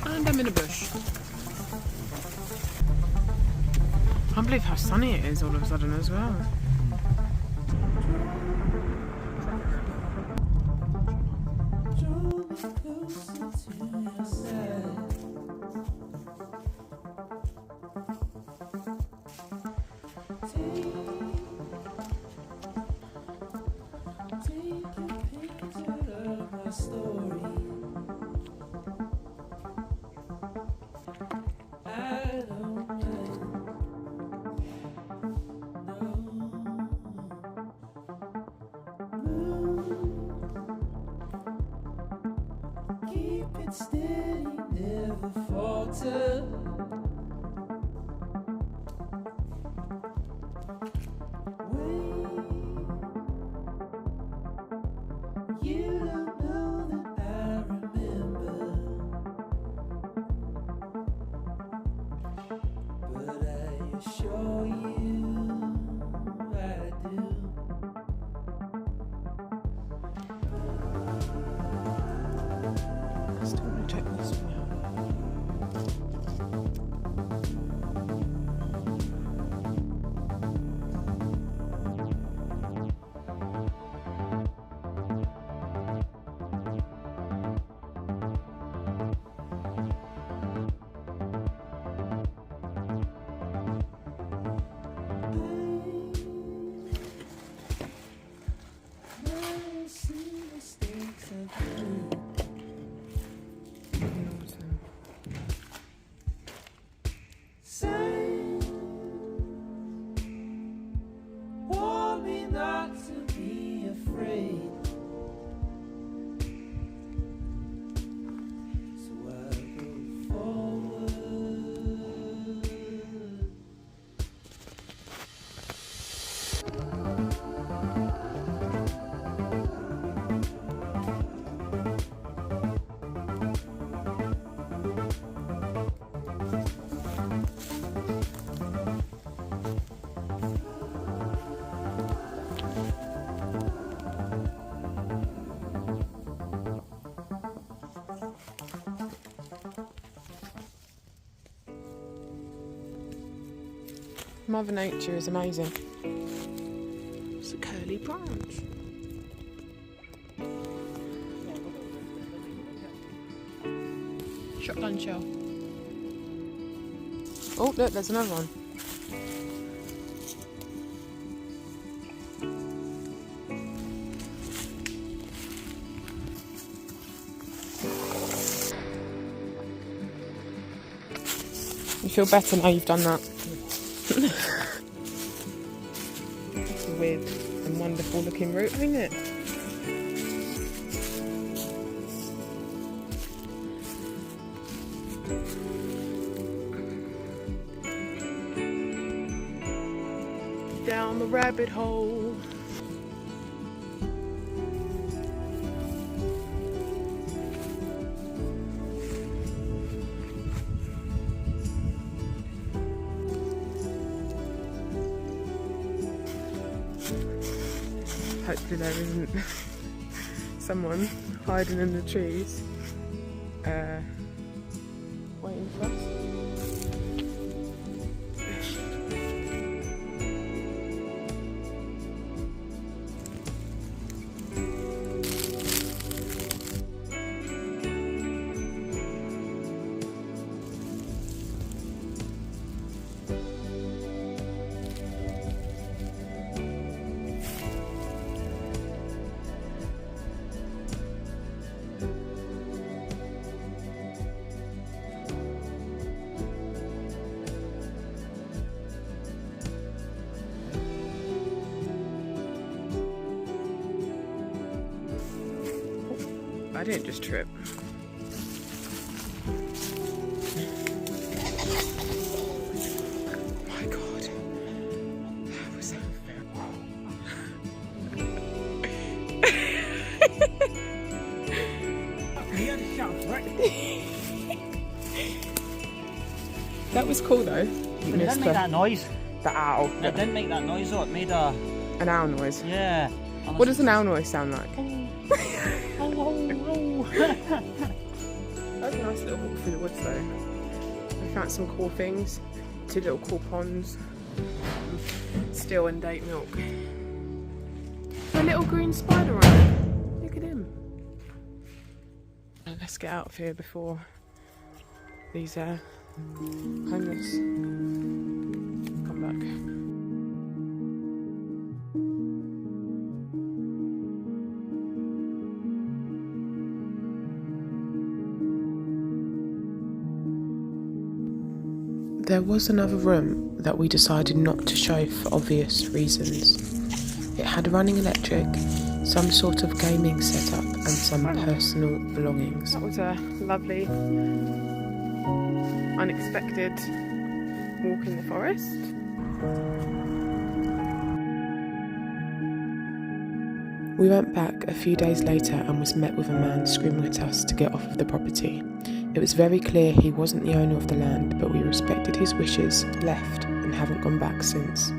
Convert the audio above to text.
And I'm in a bush. I can't believe how sunny it is all of a sudden as well. Steady, never falter. Wait, you don't know that I remember, but I assure you I do. I still want to check this one out. Warn me not to be afraid, so I go forward. Mother Nature is amazing. It's a curly branch. Shotgun shell. Oh, look, there's another one. You feel better now you've done that? It's a weird and wonderful looking route, ain't it? Down the rabbit hole. Hopefully there isn't someone hiding in the trees waiting for us. I didn't just trip. Oh my god. That was That was cool though. But it didn't make that noise. The owl. It didn't make that noise though, it made a... An owl noise. Yeah. What does an owl noise sound like? That's a nice little walk through the woods though. I found some cool things. 2 little cool ponds. Still and date milk. A little green spider on it. Look at him. Let's get out of here before these homeless come back. There was another room that we decided not to show for obvious reasons. It had running electric, some sort of gaming setup and some personal belongings. That was a lovely, unexpected walk in the forest. We went back a few days later and was met with a man screaming at us to get off of the property. It was very clear he wasn't the owner of the land, but we respected his wishes, left, and haven't gone back since.